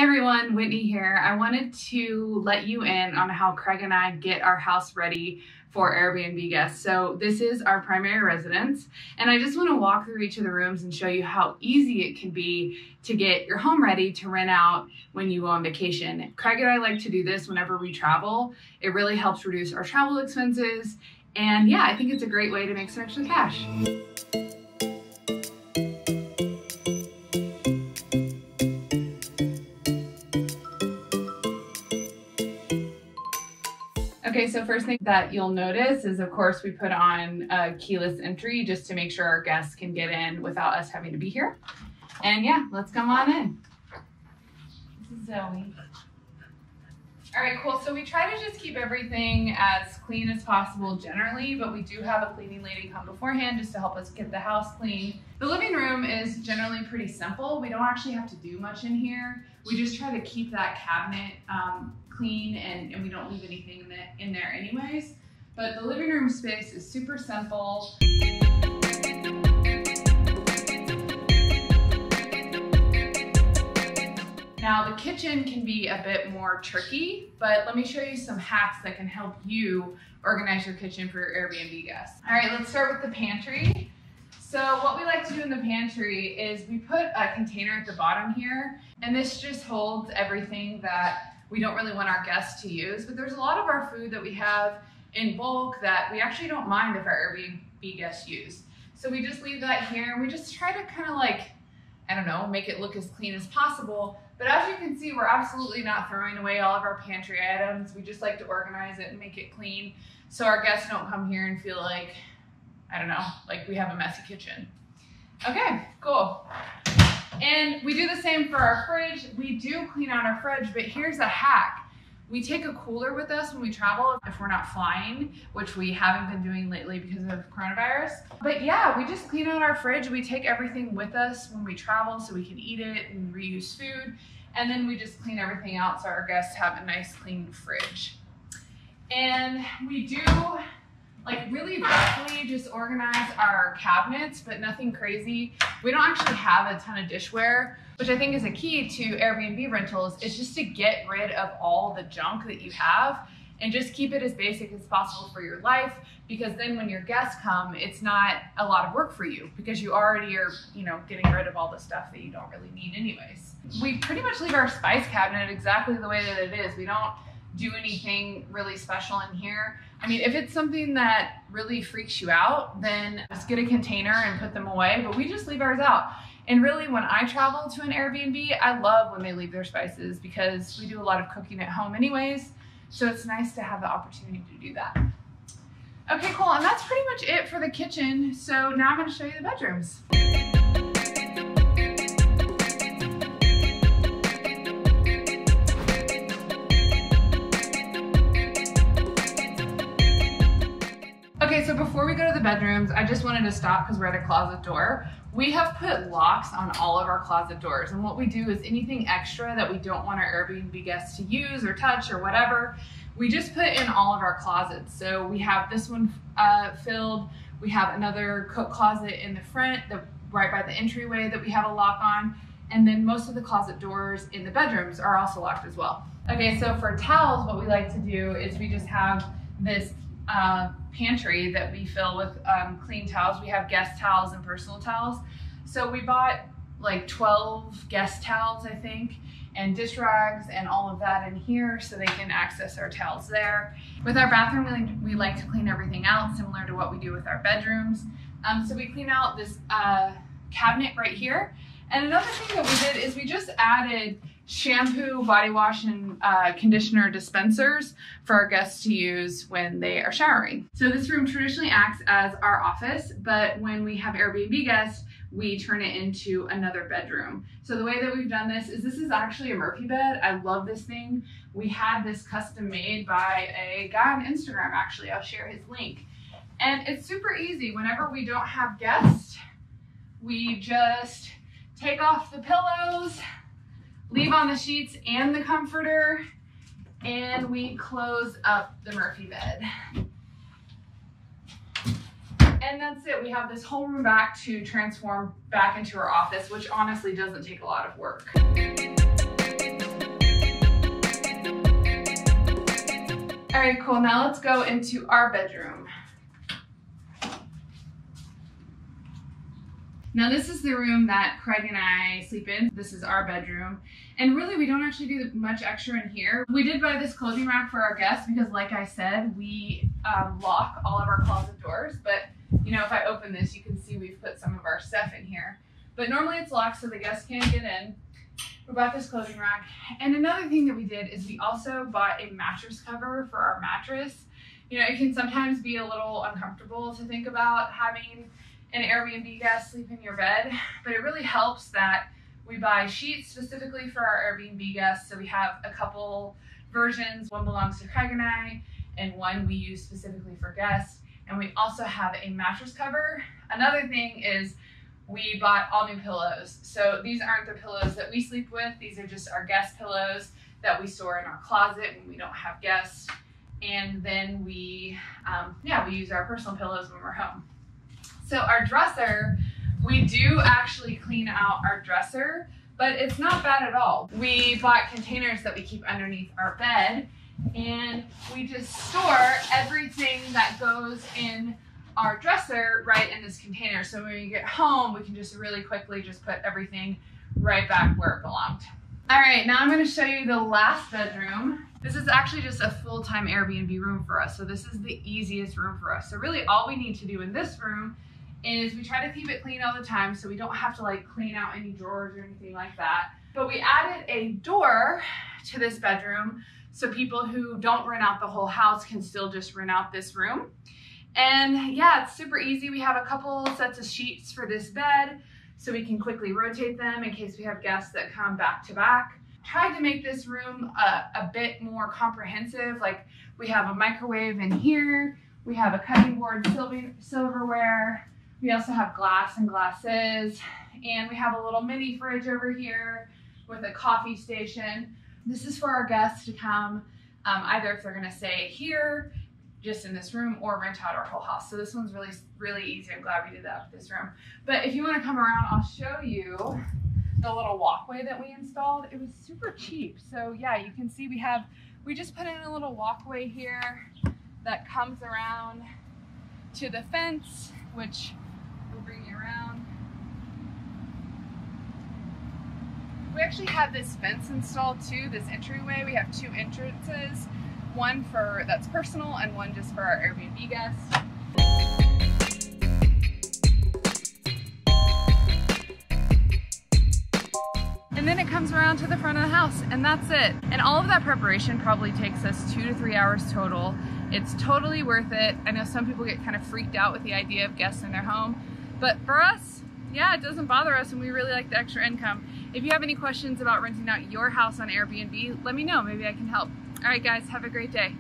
everyone, Whitney here. I wanted to let you in on how Craig and I get our house ready for Airbnb guests. So this is our primary residence, and I just want to walk through each of the rooms and show you how easy it can be to get your home ready to rent out when you go on vacation. Craig and I like to do this whenever we travel. It really helps reduce our travel expenses, and yeah, I think it's a great way to make some extra cash. Okay, so first thing that you'll notice is, of course, we put on a keyless entry just to make sure our guests can get in without us having to be here. And yeah, let's come on in. This is Zoe. All right, cool. So we try to just keep everything as clean as possible generally, but we do have a cleaning lady come beforehand just to help us get the house clean. The living room is generally pretty simple. We don't actually have to do much in here. We just try to keep that cabinet clean and we don't leave anything in there anyways. But the living room space is super simple. Now the kitchen can be a bit more tricky, but let me show you some hacks that can help you organize your kitchen for your Airbnb guests. All right, let's start with the pantry. So what we like to do in the pantry is we put a container at the bottom here, and this just holds everything that we don't really want our guests to use, but there's a lot of our food that we have in bulk that we actually don't mind if our Airbnb guests use. So we just leave that here, and we just try to kind of like, I don't know, make it look as clean as possible. But as you can see, we're absolutely not throwing away all of our pantry items. We just like to organize it and make it clean so our guests don't come here and feel like, I don't know, like we have a messy kitchen. Okay, cool. And we do the same for our fridge. We do clean out our fridge, but here's a hack. We take a cooler with us when we travel if we're not flying, which we haven't been doing lately because of coronavirus. But yeah, we just clean out our fridge. We take everything with us when we travel so we can eat it and reuse food. And then we just clean everything out so our guests have a nice clean fridge. And we do like really roughly just organize our cabinets, but nothing crazy. We don't actually have a ton of dishware, which I think is a key to Airbnb rentals, is just to get rid of all the junk that you have and just keep it as basic as possible for your life, because then when your guests come, it's not a lot of work for you because you already are, getting rid of all the stuff that you don't really need anyways. We pretty much leave our spice cabinet exactly the way that it is. We don't do anything really special in here. I mean, if it's something that really freaks you out, then just get a container and put them away, but we just leave ours out. And really, when I travel to an Airbnb, I love when they leave their spices because we do a lot of cooking at home anyways, so it's nice to have the opportunity to do that. Okay, cool, and that's pretty much it for the kitchen. So now I'm gonna show you the bedrooms. Okay, so before we go to the bedrooms, I just wanted to stop because we're at a closet door. We have put locks on all of our closet doors, and what we do is anything extra that we don't want our Airbnb guests to use or touch or whatever, we just put in all of our closets. So we have this one filled, we have another coat closet in the front, right by the entryway that we have a lock on, and then most of the closet doors in the bedrooms are also locked as well. Okay, so for towels, what we like to do is we just have this pantry that we fill with clean towels. We have guest towels and personal towels. So we bought like 12 guest towels, I think, and dish rags and all of that in here so they can access our towels there. With our bathroom, we like to clean everything out similar to what we do with our bedrooms. So we clean out this cabinet right here. And another thing that we did is we just added shampoo, body wash, and conditioner dispensers for our guests to use when they are showering. So this room traditionally acts as our office, but when we have Airbnb guests, we turn it into another bedroom. So the way that we've done this is actually a Murphy bed. I love this thing. We had this custom made by a guy on Instagram, actually. I'll share his link. And it's super easy. Whenever we don't have guests, we just take off the pillows, leave on the sheets and the comforter, and we close up the Murphy bed. And that's it. We have this whole room back to transform back into our office, which honestly doesn't take a lot of work. All right, cool. Now let's go into our bedroom. Now this is the room that Craig and I sleep in. This is our bedroom. And really we don't actually do much extra in here. We did buy this clothing rack for our guests because like I said, we lock all of our closet doors. But you know, if I open this, you can see we've put some of our stuff in here. But normally it's locked so the guests can't get in. We bought this clothing rack. And another thing that we did is we also bought a mattress cover for our mattress. You know, it can sometimes be a little uncomfortable to think about having an Airbnb guest sleep in your bed, but it really helps that we buy sheets specifically for our Airbnb guests. So we have a couple versions. One belongs to Craig and I, and one we use specifically for guests. And we also have a mattress cover. Another thing is we bought all new pillows. So these aren't the pillows that we sleep with. These are just our guest pillows that we store in our closet when we don't have guests. And then we use our personal pillows when we're home. So our dresser, we do actually clean out our dresser, but it's not bad at all. We bought containers that we keep underneath our bed, and we just store everything that goes in our dresser right in this container. So when we get home, we can just really quickly just put everything right back where it belonged. All right, now I'm gonna show you the last bedroom. This is actually just a full-time Airbnb room for us. So this is the easiest room for us. So really all we need to do in this room is we try to keep it clean all the time so we don't have to like clean out any drawers or anything like that. But we added a door to this bedroom so people who don't rent out the whole house can still just rent out this room. And yeah, it's super easy. We have a couple sets of sheets for this bed so we can quickly rotate them in case we have guests that come back to back. Tried to make this room a bit more comprehensive. Like we have a microwave in here, we have a cutting board silverware, we also have glass and glasses, and we have a little mini fridge over here with a coffee station. This is for our guests to come, either if they're gonna stay here, just in this room, or rent out our whole house. So this one's really easy. I'm glad we did that with this room. But if you wanna come around, I'll show you the little walkway that we installed. It was super cheap. So yeah, you can see we just put in a little walkway here that comes around to the fence, which will bring you around. We actually have this fence installed too, this entryway. We have two entrances, one that's personal and one just for our Airbnb guests. And then it comes around to the front of the house, and that's it. And all of that preparation probably takes us 2 to 3 hours total. It's totally worth it. I know some people get kind of freaked out with the idea of guests in their home, but for us, yeah, it doesn't bother us, and we really like the extra income. If you have any questions about renting out your house on Airbnb, let me know. Maybe I can help. All right, guys, have a great day.